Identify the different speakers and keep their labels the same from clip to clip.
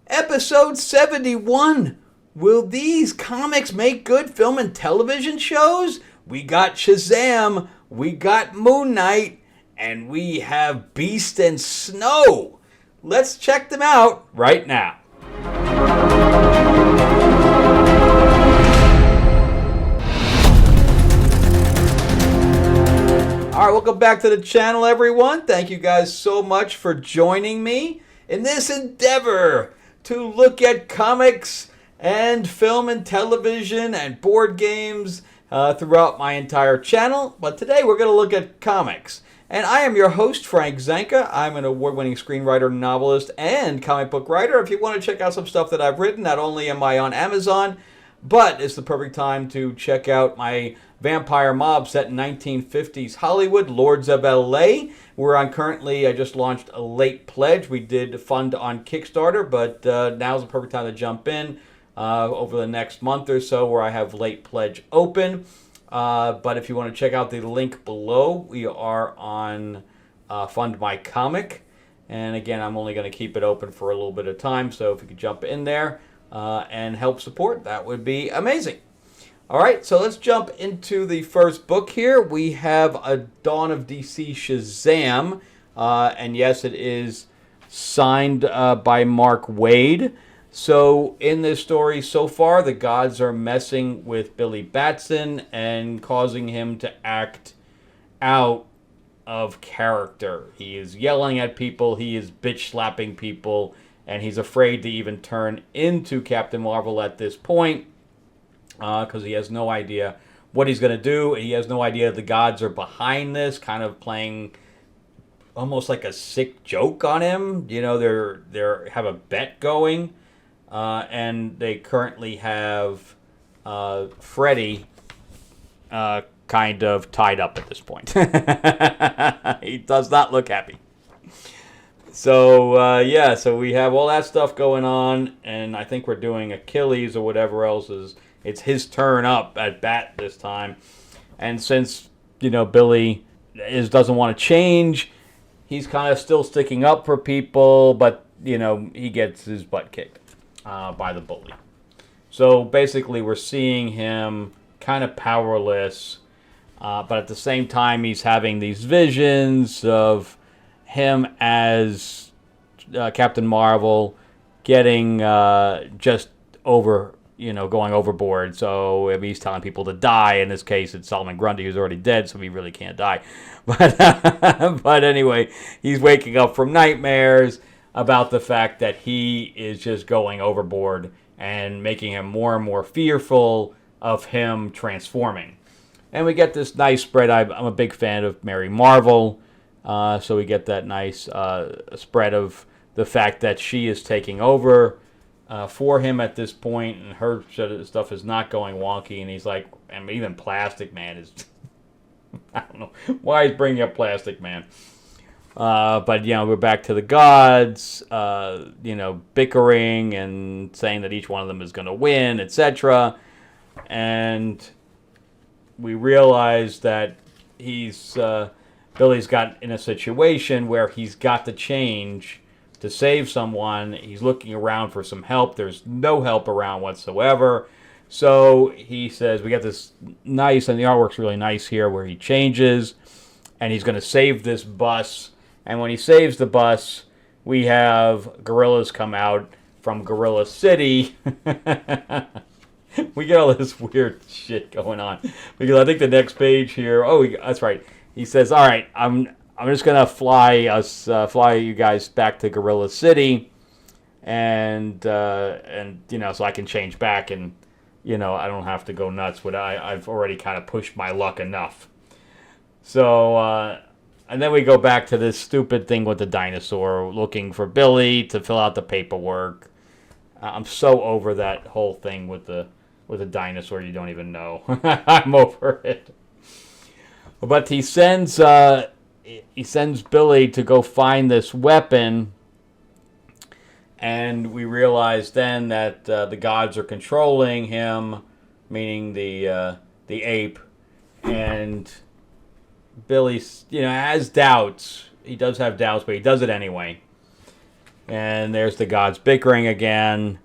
Speaker 1: Episode 71. Will these comics make good film and television shows? We got Shazam, we got Moon Knight, and we have Beast and Snow. Let's check them out right now. Alright, welcome back to the channel, everyone. Thank you guys so much for joining me in this endeavor to look at comics and film and television and board games throughout my entire channel. But today we're going to look at comics. And I am your host, Frank Zanca. I'm an award-winning screenwriter, novelist, and comic book writer. If you want to check out some stuff that I've written, not only am I on Amazon, but it's the perfect time to check out my vampire mob set in 1950s Hollywood, Lords of LA. I just launched a late pledge. We did fund on Kickstarter, but now's the perfect time to jump in over the next month or so where I have late pledge open. But if you want to check out the link below, we are on Fund My Comic. And again, I'm only going to keep it open for a little bit of time, so if you could jump in there and help support, that would be amazing. All right, so let's jump into the first book here. We have A Dawn of DC Shazam, and yes, it is signed by Mark Waid. So in this story so far, the gods are messing with Billy Batson and causing him to act out of character. He is yelling at people, he is bitch-slapping people, and he's afraid to even turn into Captain Marvel at this point. Because he has no idea what he's going to do. He has no idea the gods are behind this, kind of playing almost like a sick joke on him. You know, they have a bet going, and they currently have Freddy kind of tied up at this point. He does not look happy. So, so we have all that stuff going on, and I think we're doing Achilles or whatever else is. It's his turn up at bat this time. And since, Billy doesn't want to change, he's kind of still sticking up for people, but, he gets his butt kicked by the bully. So basically we're seeing him kind of powerless, but at the same time he's having these visions of him as Captain Marvel getting just going overboard. So if he's telling people to die, in this case it's Solomon Grundy, who's already dead, so he really can't die. But but anyway, he's waking up from nightmares about the fact that he is just going overboard and making him more and more fearful of him transforming. And we get this nice spread. I'm a big fan of Mary Marvel, so we get that nice spread of the fact that she is taking over for him at this point, and her stuff is not going wonky, and he's like, and even Plastic Man is, I don't know why he's bringing up Plastic Man. But, we're back to the gods, bickering and saying that each one of them is going to win, etc. And we realize that Billy's got in a situation where he's got to change to save someone. He's looking around for some help. There's no help around whatsoever. So he says, we got this nice, and the artwork's really nice here, where he changes, and he's going to save this bus. And when he saves the bus, we have gorillas come out from Gorilla City. We get all this weird shit going on. Because I think the next page here, that's right. He says, all right, I'm just gonna fly you guys back to Gorilla City, and so I can change back, and I don't have to go nuts. I've already kind of pushed my luck enough. So and then we go back to this stupid thing with the dinosaur looking for Billy to fill out the paperwork. I'm so over that whole thing with the dinosaur. You don't even know. I'm over it. But he sends Billy to go find this weapon, and we realize then that the gods are controlling him, meaning the ape, and Billy, has doubts. He does have doubts, but he does it anyway. And there's the gods bickering again.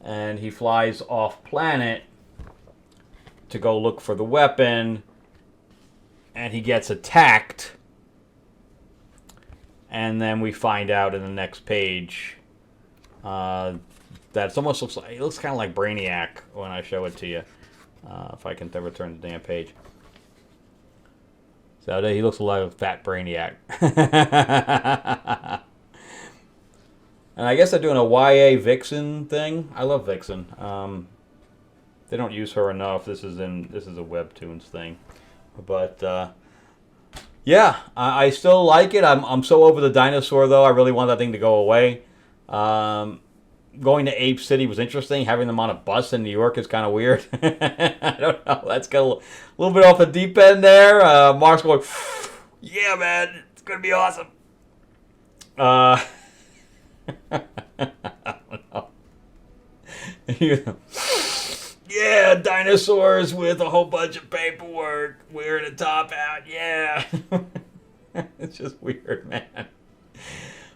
Speaker 1: And he flies off planet to go look for the weapon. And he gets attacked. And then we find out in the next page that it almost looks like, it looks kind of like Brainiac when I show it to you. If I can ever turn the damn page. So he looks like a fat Brainiac. And I guess they're doing a YA Vixen thing. I love Vixen. They don't use her enough. This is a Webtoons thing. But yeah, I still like it. I'm so over the dinosaur though. I really want that thing to go away. Going to Ape City was interesting. Having them on a bus in New York is kind of weird. I don't know. Let's go a little bit off the deep end there. Mark's going, yeah, man, it's going to be awesome. I don't know. Yeah, dinosaurs with a whole bunch of paperwork, wearing a top hat. Yeah. It's just weird, man.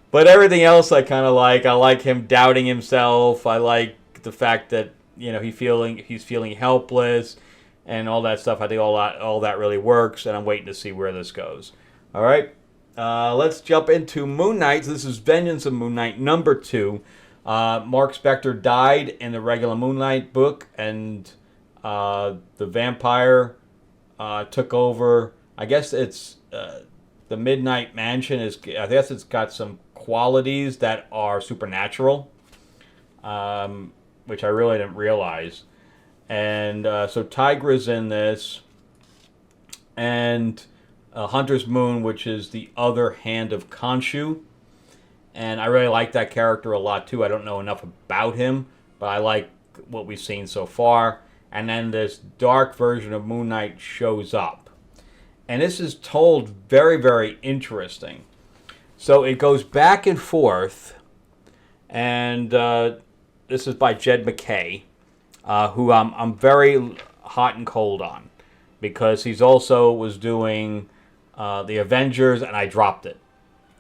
Speaker 1: But everything else I kind of like. I like him doubting himself. I like the fact that, you know, he's feeling helpless and all that stuff. I think all that really works, and I'm waiting to see where this goes. All right, let's jump into Moon Knight. This is Vengeance of Moon Knight number 2. Mark Spector died in the regular Moon Knight book, and the vampire took over. I guess it's the Midnight Mansion is. I guess it's got some qualities that are supernatural, which I really didn't realize. And so Tigra's in this, and Hunter's Moon, which is the other hand of Khonshu. And I really like that character a lot too. I don't know enough about him, but I like what we've seen so far. And then this dark version of Moon Knight shows up. And this is told very, very interesting. So it goes back and forth, and this is by Jed MacKay, who I'm very hot and cold on, because he's also was doing the Avengers, and I dropped it.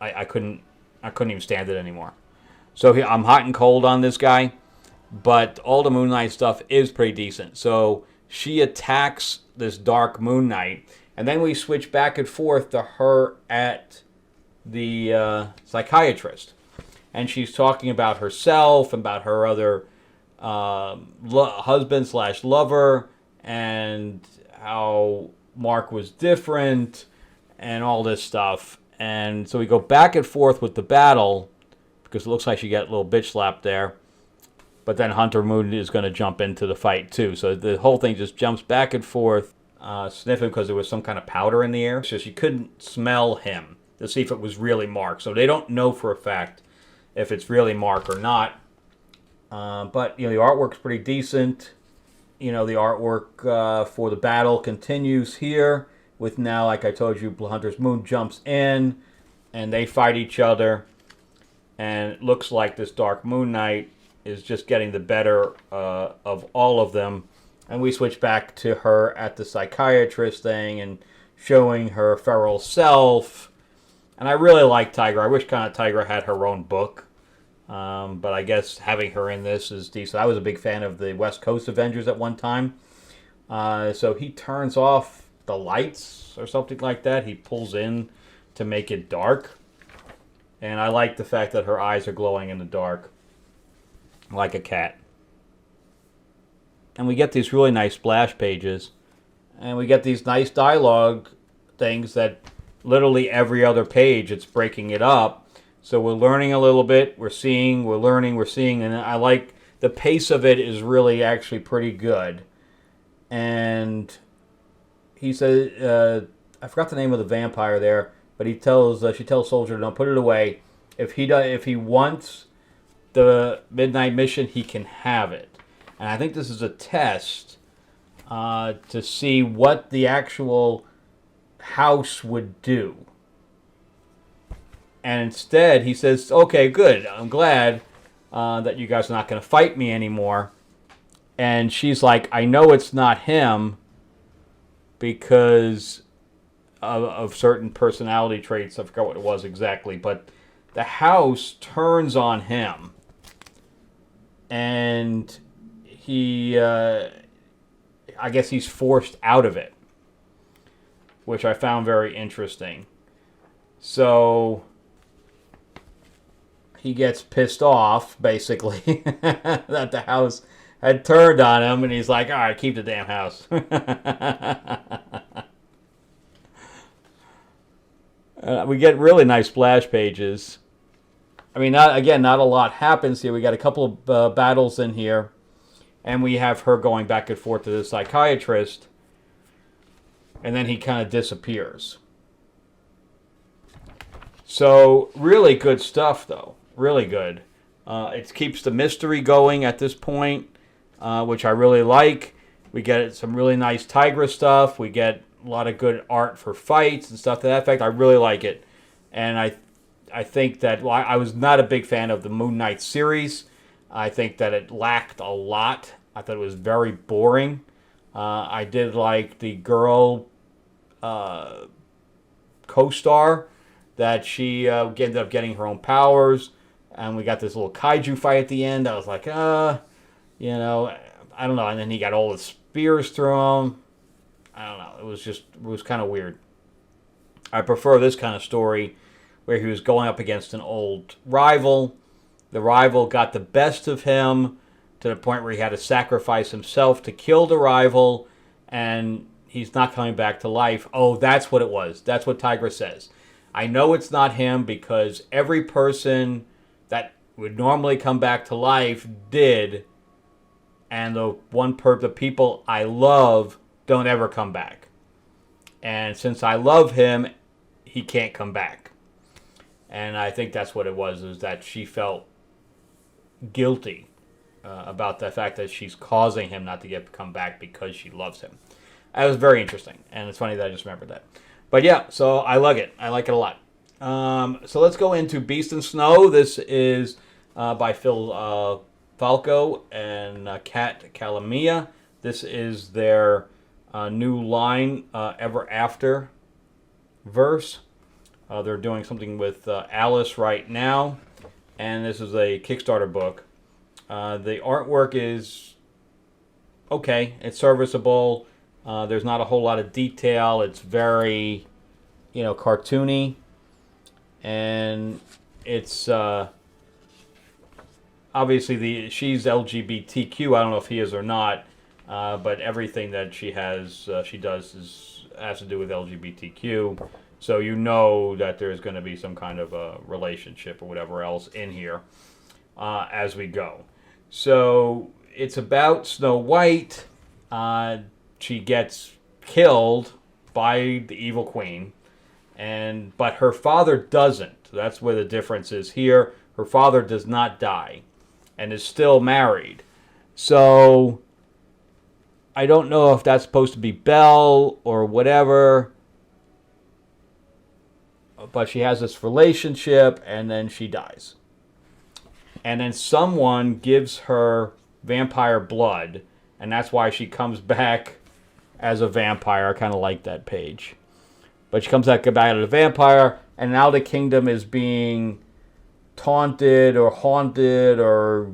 Speaker 1: I couldn't even stand it anymore. So I'm hot and cold on this guy, but all the Moon Knight stuff is pretty decent. So she attacks this dark Moon Knight, and then we switch back and forth to her at the psychiatrist, and she's talking about herself, about her other husband/lover, and how Mark was different, and all this stuff. And so we go back and forth with the battle, because it looks like she got a little bitch slapped there. But then Hunter Moon is going to jump into the fight too. So the whole thing just jumps back and forth, sniffing because there was some kind of powder in the air, so she couldn't smell him to see if it was really Mark. So they don't know for a fact if it's really Mark or not. But, you know, the artwork's pretty decent. You know, the artwork for the battle continues here with now, like I told you, Hunter's Moon jumps in and they fight each other. And it looks like this Dark Moon Knight is just getting the better of all of them. And we switch back to her at the psychiatrist thing and showing her feral self. And I really like Tigra. I wish kind of Tigra had her own book. But I guess having her in this is decent. I was a big fan of the West Coast Avengers at one time. So he turns off the lights or something like that. He pulls in to make it dark. And I like the fact that her eyes are glowing in the dark, like a cat. And we get these really nice splash pages. And we get these nice dialogue things that literally every other page it's breaking it up. So we're learning a little bit. We're seeing, we're learning, we're seeing. And I like the pace of it is really actually pretty good. And he says, I forgot the name of the vampire there, but she tells Soldier, don't put it away. If he wants the Midnight Mission, he can have it. And I think this is a test to see what the actual house would do. And instead, he says, okay, good. I'm glad that you guys are not going to fight me anymore. And she's like, I know it's not him because of certain personality traits. I forgot what it was exactly. But the house turns on him, and he, I guess he's forced out of it, which I found very interesting. So he gets pissed off, basically, that the house had turned on him, and he's like, all right, keep the damn house. We get really nice splash pages. I mean, not a lot happens here. We got a couple of battles in here, and we have her going back and forth to the psychiatrist, and then he kind of disappears. So, really good stuff, though. Really good. It keeps the mystery going at this point, which I really like. We get some really nice Tigress stuff. We get a lot of good art for fights and stuff to that effect. I really like it. And I think that, well, I was not a big fan of the Moon Knight series. I think that it lacked a lot. I thought it was very boring. I did like the girl co-star that she ended up getting her own powers, and we got this little kaiju fight at the end. I was like, I don't know. And then he got all the spears through him. I don't know. It was kind of weird. I prefer this kind of story where he was going up against an old rival. The rival got the best of him to the point where he had to sacrifice himself to kill the rival, and he's not coming back to life. Oh, that's what it was. That's what Tigress says. I know it's not him because every person that would normally come back to life did, and the people I love don't ever come back. And since I love him, he can't come back. And I think that's what it was, is that she felt guilty about the fact that she's causing him not to come back because she loves him. That was very interesting, and it's funny that I just remembered that. But yeah, so I like it. I like it a lot. So let's go into Beast and Snow. This is by Phil Falco and Kat Calamia. This is their new line, Ever After verse. They're doing something with Alice right now, and this is a Kickstarter book. The artwork is okay. It's serviceable. There's not a whole lot of detail. It's very, cartoony, and it's obviously she's LGBTQ. I don't know if he is or not, but everything that she does has to do with LGBTQ. So you know that there's going to be some kind of a relationship or whatever else in here as we go. So it's about Snow White. She gets killed by the evil queen, but her father doesn't. That's where the difference is here. Her father does not die and is still married. So I don't know if that's supposed to be Belle or whatever, but she has this relationship, and then she dies. And then someone gives her vampire blood, and that's why she comes back as a vampire. I kind of like that page. But she comes back as a vampire, and now the kingdom is being taunted or haunted or,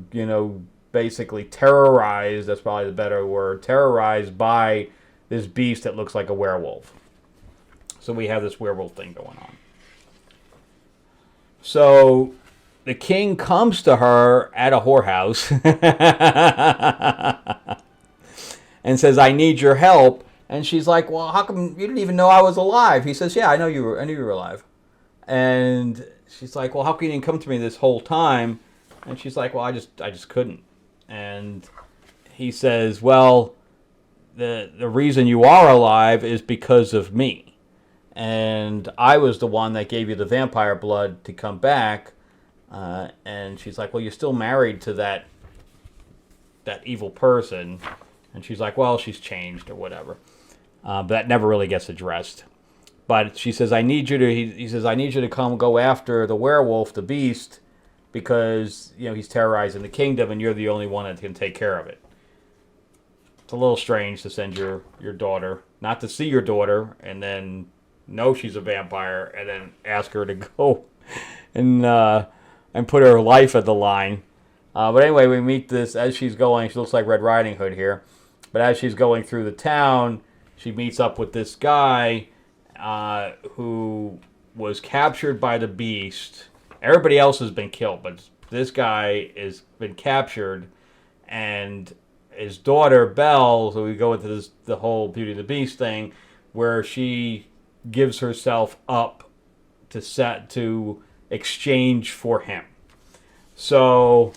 Speaker 1: basically terrorized. That's probably the better word. Terrorized by this beast that looks like a werewolf. So we have this werewolf thing going on. So the king comes to her at a whorehouse and says, I need your help. And she's like, well, how come you didn't even know I was alive? He says, yeah, I knew you were alive. And she's like, well, how come you didn't come to me this whole time? And she's like, well, I just couldn't. And he says, well, the reason you are alive is because of me. And I was the one that gave you the vampire blood to come back. And she's like, well, you're still married to that evil person. And she's like, well, she's changed or whatever. But that never really gets addressed. But she says, he says, I need you to come go after the werewolf, the beast, because, he's terrorizing the kingdom and you're the only one that can take care of it. It's a little strange to send your daughter, not to see your daughter, and then know she's a vampire, and then ask her to go and put her life at the line. But anyway, we meet this as she's going. She looks like Red Riding Hood here. But as she's going through the town, she meets up with this guy who was captured by the Beast. Everybody else has been killed, but this guy has been captured, and his daughter Belle. So we go into the whole Beauty and the Beast thing, where she gives herself up to exchange for him. So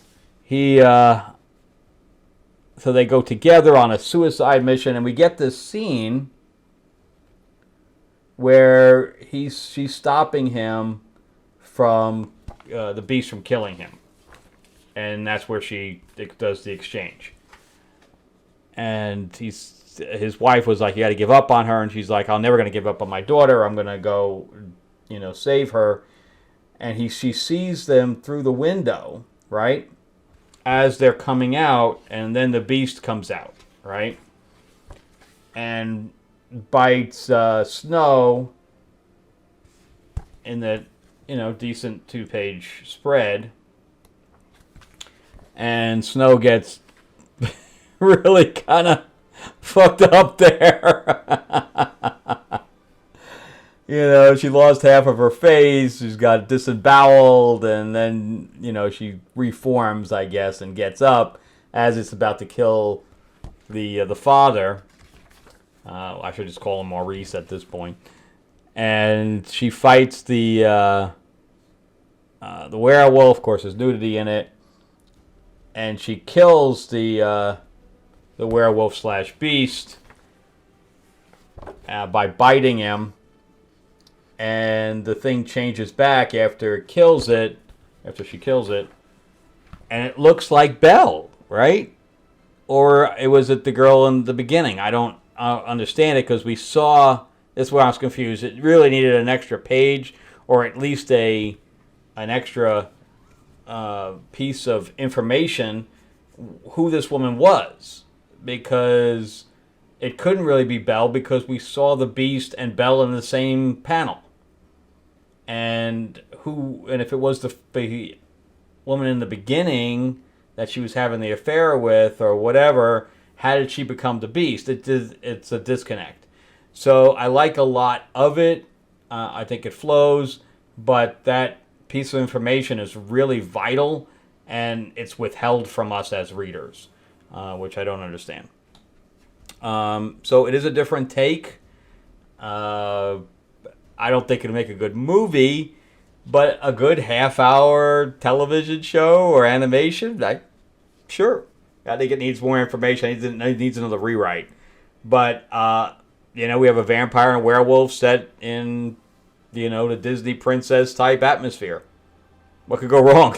Speaker 1: so they go together on a suicide mission, and we get this scene where she's stopping him from the Beast from killing him, and that's where she does the exchange. And his wife was like, "You got to give up on her," and she's like, "I'm never going to give up on my daughter. I'm going to go, save her." And she sees them through the window, right, as they're coming out, and then the Beast comes out, right, and bites Snow in the decent 2-page spread, and Snow gets really kind of fucked up there. She lost half of her face. She's got disemboweled, and then she reforms, I guess, and gets up as it's about to kill the father. I should just call him Maurice at this point. And she fights the werewolf. Of course, there's nudity in it, and she kills the werewolf / beast by biting him. And the thing changes back after she kills it, and it looks like Belle, right? Or was it the girl in the beginning? I don't understand it, because we saw, this is where I was confused. It really needed an extra page, or at least an extra piece of information who this woman was, because it couldn't really be Belle, because we saw the Beast and Belle in the same panel. And if it was the woman in the beginning that she was having the affair with or whatever, how did she become the Beast? It's a disconnect. So I like a lot of it. I think it flows, but that piece of information is really vital, and it's withheld from us as readers, which I don't understand. So it is a different take. I don't think it'll make a good movie, but a good half-hour television show or animation, sure. I think it needs more information. It needs another rewrite. But, we have a vampire and werewolf set in, the Disney princess type atmosphere. What could go wrong?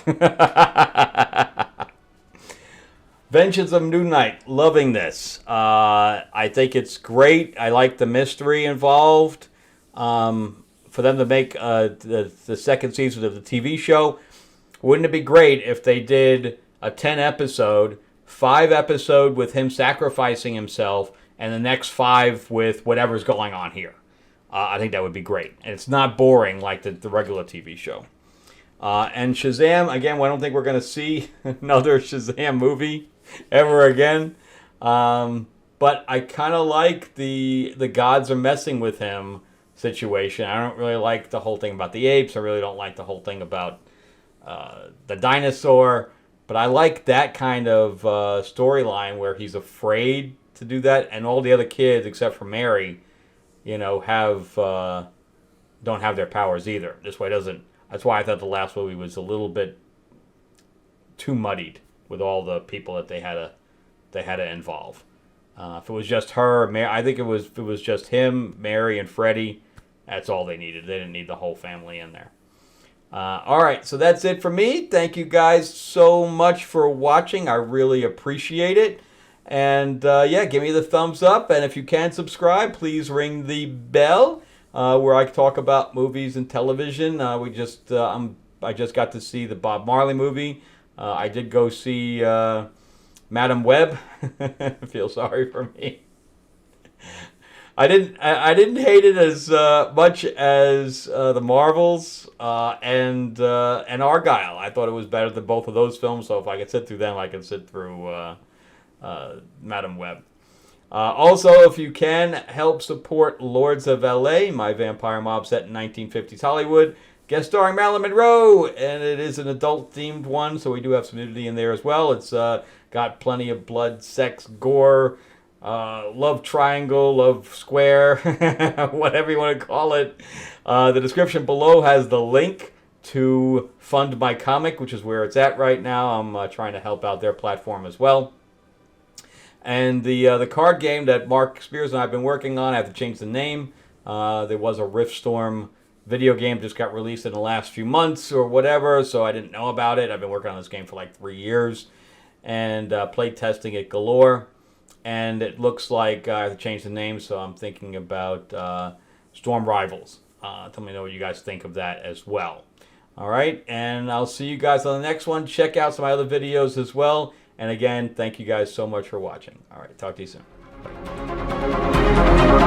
Speaker 1: Vengeance of Moon Knight, loving this. I think it's great. I like the mystery involved. For them to make the second season of the TV show, wouldn't it be great if they did a 10-episode, 5-episode with him sacrificing himself, and the next 5 with whatever's going on here? I think that would be great. And it's not boring like the regular TV show. And Shazam, again, I don't think we're going to see another Shazam movie ever again. But I kind of like the gods are messing with him situation. I don't really like the whole thing about the apes. I really don't like the whole thing about the dinosaur. But I like that kind of storyline where he's afraid to do that, and all the other kids except for Mary, don't have their powers either. This way doesn't. That's why I thought the last movie was a little bit too muddied with all the people that they had to involve. If it was just her, Mary, I think it was just him, Mary, and Freddie. That's all they needed. They didn't need the whole family in there. All right, so that's it for me. Thank you guys so much for watching. I really appreciate it. And give me the thumbs up. And if you can subscribe, please ring the bell where I talk about movies and television. I just got to see the Bob Marley movie. I did go see Madam Web. Feel sorry for me. I didn't hate it as much as the Marvels and Argyle. I thought it was better than both of those films. So if I could sit through them, I can sit through Madam Web. Also, if you can, help support Lords of L.A., my vampire mob set in 1950s Hollywood. Guest starring Marilyn Monroe, and it is an adult-themed one, so we do have some nudity in there as well. It's got plenty of blood, sex, gore, love triangle, love square, whatever you want to call it. The description below has the link to Fund My Comic, which is where it's at right now. I'm trying to help out their platform as well. And the card game that Mark Spears and I have been working on, I have to change the name. There was a Riftstorm video game just got released in the last few months or whatever, so I didn't know about it. I've been working on this game for like 3 years and played testing it galore. And it looks like I have to change the name, so I'm thinking about Storm Rivals. Tell me what you guys think of that as well. All right, and I'll see you guys on the next one. Check out some other videos as well. And again, thank you guys so much for watching. All right, talk to you soon. Bye.